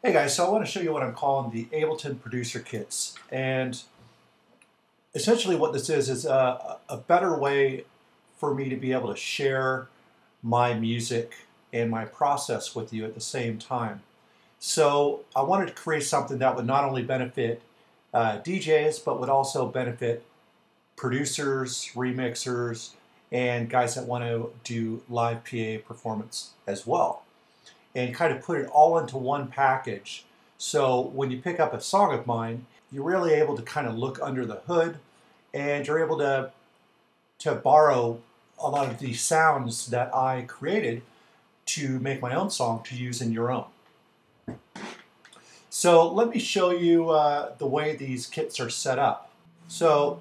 Hey guys, so I want to show you what I'm calling the Ableton producer kits, and essentially what this is a better way for me to be able to share my music and my process with you at the same time. So I wanted to create something that would not only benefit DJs, but would also benefit producers, remixers, and guys that want to do live PA performance as well, and kind of put it all into one package. So when you pick up a song of mine, you're really able to kind of look under the hood, and you're able to borrow a lot of the sounds that I created to make my own song to use in your own. So let me show you the way these kits are set up. So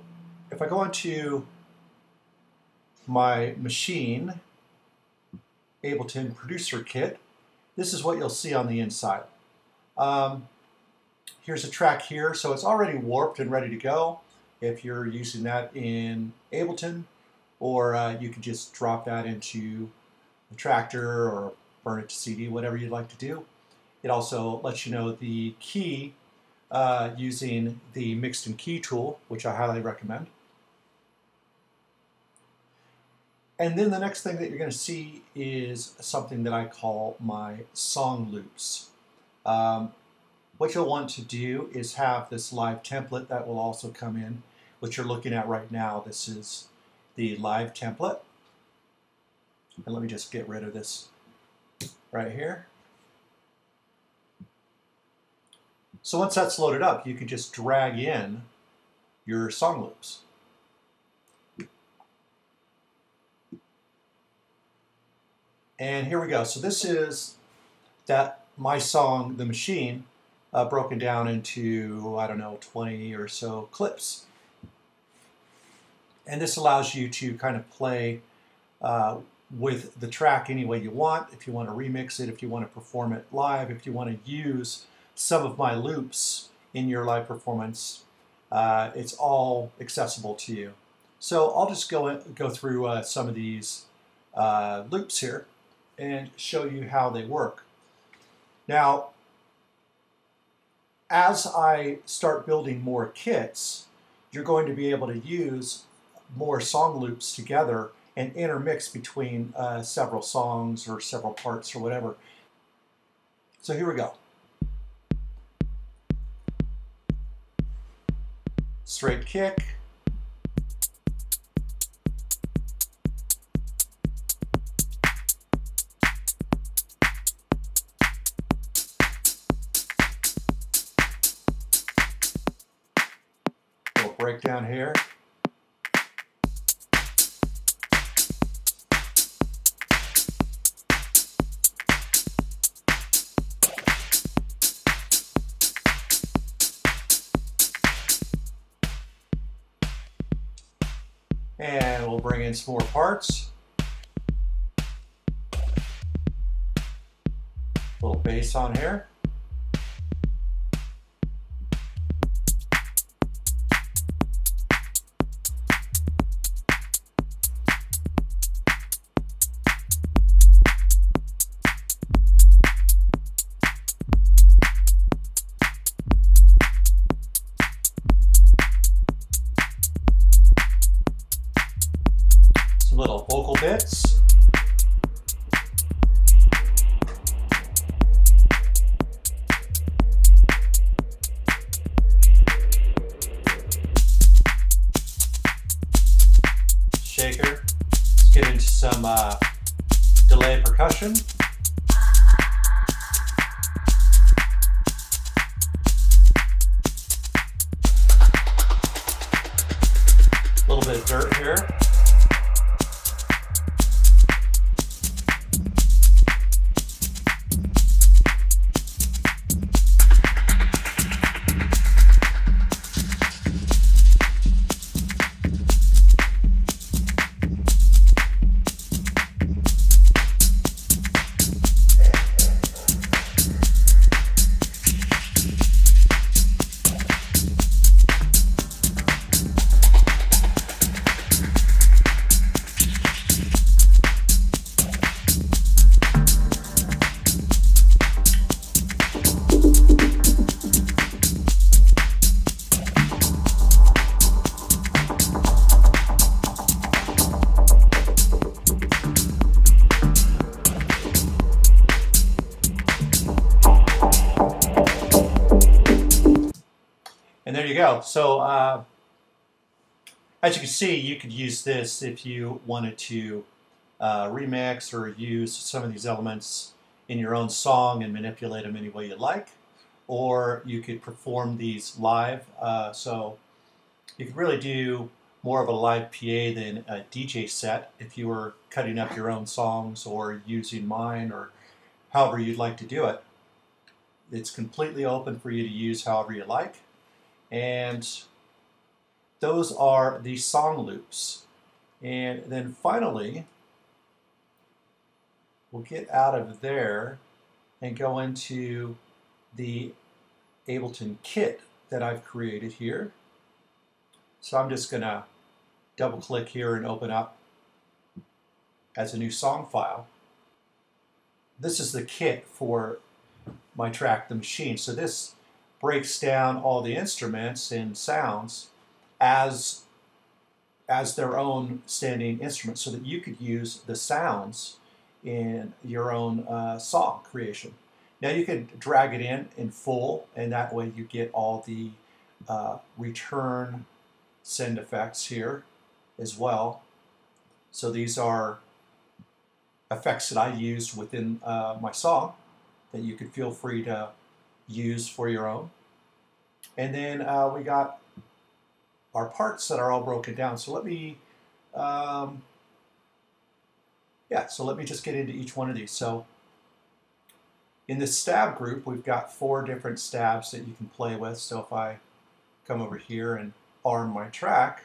if I go into my machine, Ableton producer kit, this is what you'll see on the inside. Here's a track here, so it's already warped and ready to go if you're using that in Ableton, or you can just drop that into the tractor or burn it to CD, whatever you'd like to do. It also lets you know the key using the Mixed and Key tool, which I highly recommend. And then the next thing that you're going to see is something that I call my song loops. What you'll want to do is have this live template that will also come in, which you're looking at right now. This is the live template. And let me just get rid of this right here. So once that's loaded up, you can just drag in your song loops. And here we go. So this is my song, The Machine, broken down into, I don't know, 20 or so clips. And this allows you to kind of play with the track any way you want. If you want to remix it, if you want to perform it live, if you want to use some of my loops in your live performance, it's all accessible to you. So I'll just go through some of these loops here and show you how they work. Now, as I start building more kits, you're going to be able to use more song loops together and intermix between several songs or several parts or whatever. So here we go. Straight kick. Little breakdown here. And we'll bring in some more parts. Little bass on here. Little vocal bits. Shaker. Let's get into some delay percussion. A little bit of dirt here. there you go. So as you can see, you could use this if you wanted to remix or use some of these elements in your own song and manipulate them any way you like. Or you could perform these live. So you could really do more of a live PA than a DJ set if you were cutting up your own songs or using mine or however you'd like to do it. It's completely open for you to use however you like. And those are the song loops. And then finally, we'll get out of there and go into the Ableton kit that I've created here. So I'm just going to double click here and open up as a new song file. This is the kit for my track, The Machine. So this breaks down all the instruments and sounds as their own standing instruments so that you could use the sounds in your own song creation. Now you could drag it in full, and that way you get all the return send effects here as well. So these are effects that I used within my song that you could feel free to use for your own. And then we got our parts that are all broken down. So let me, so let me just get into each one of these. So in the stab group, we've got 4 different stabs that you can play with. So if I come over here and arm my track,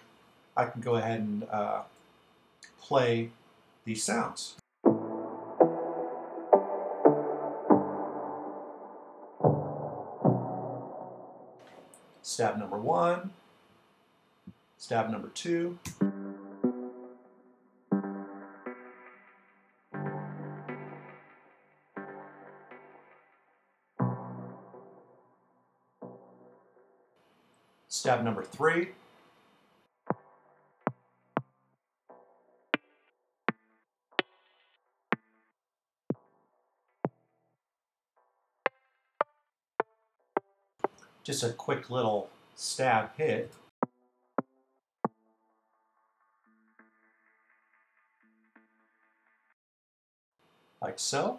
I can go ahead and play these sounds. Stab number 1, stab number 2, stab number 3, just a quick little stab hit. Like so.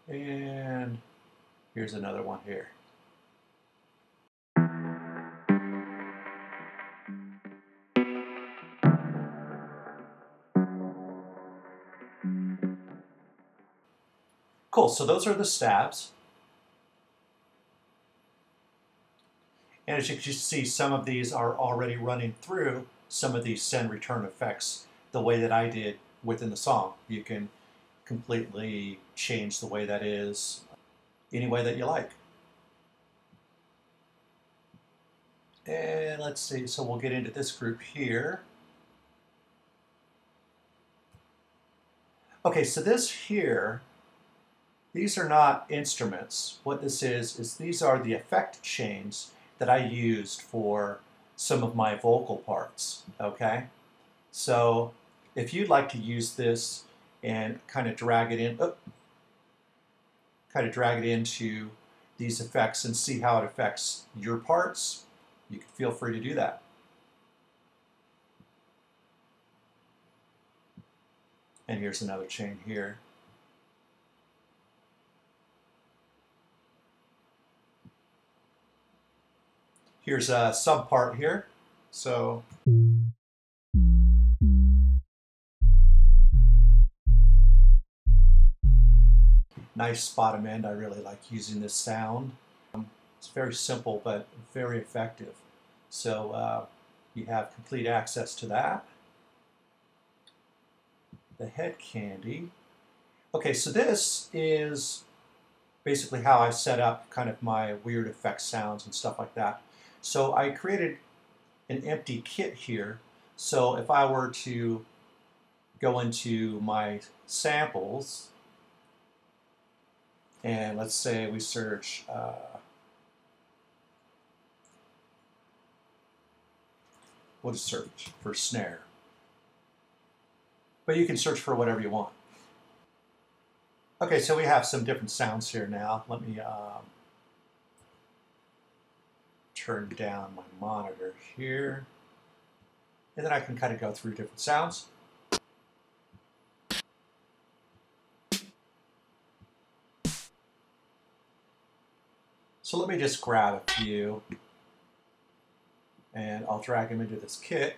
And here's another one here. Cool, so those are the stabs. And as you can see, some of these are already running through some of these send return effects the way that I did within the song. You can completely change the way that is any way that you like. And let's see, so we'll get into this group here. Okay, so this here, these are not instruments. What this is these are the effect chains that I used for some of my vocal parts, okay? So if you'd like to use this and kind of drag it in, into these effects and see how it affects your parts, you can feel free to do that. And here's another chain here. Here's a sub part here. So nice bottom end. I really like using this sound. It's very simple but very effective. So you have complete access to that. The head candy. Okay, so this is basically how I set up kind of my weird effect sounds and stuff like that. So I created an empty kit here. So if I were to go into my samples, and let's say we search we'll just search for snare. But you can search for whatever you want. Okay, so we have some different sounds here now. Let me turn down my monitor here. And then I can kind of go through different sounds. So let me just grab a few and I'll drag them into this kit.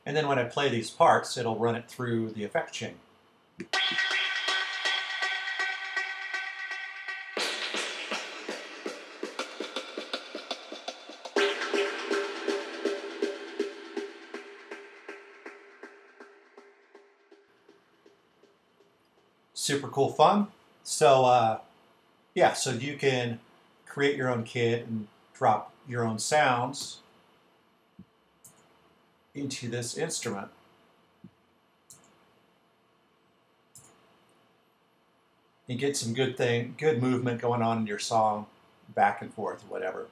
And then when I play these parts, it'll run it through the effect chain. Super cool fun. So yeah, so you can create your own kit and drop your own sounds into this instrument. You get some good movement going on in your song, back and forth, whatever.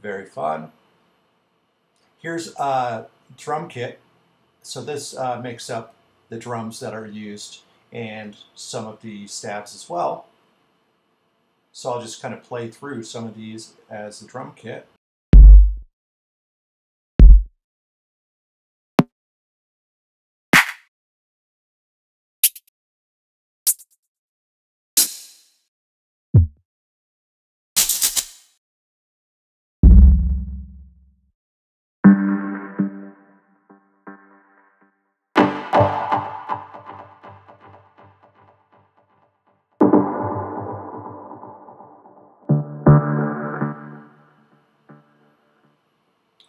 Very fun. Here's a drum kit. So this makes up the drums that are used and some of the stabs as well. So I'll just kind of play through some of these as the drum kit.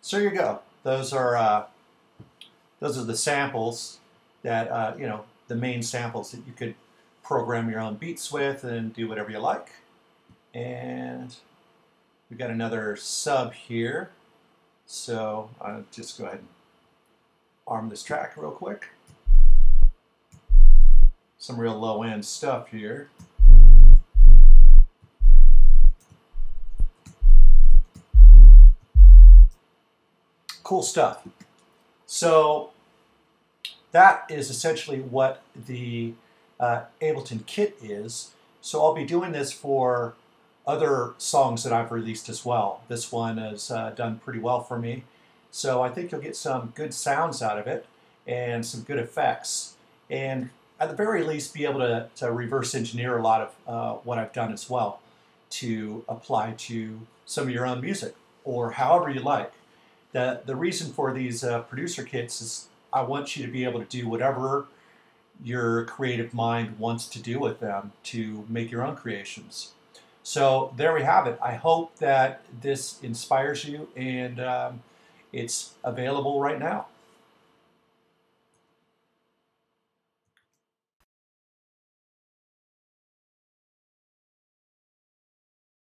So here you go. Those are the samples that you know, the main samples that you could program your own beats with and do whatever you like. And we've got another sub here. So I'll just go ahead and arm this track real quick. Some real low-end stuff here. Cool stuff. So that is essentially what the Ableton kit is. So I'll be doing this for other songs that I've released as well. This one has done pretty well for me. So I think you'll get some good sounds out of it and some good effects. And at the very least be able to reverse engineer a lot of what I've done as well to apply to some of your own music or however you like. The reason for these producer kits is I want you to be able to do whatever your creative mind wants to do with them to make your own creations. So there we have it. I hope that this inspires you, and it's available right now.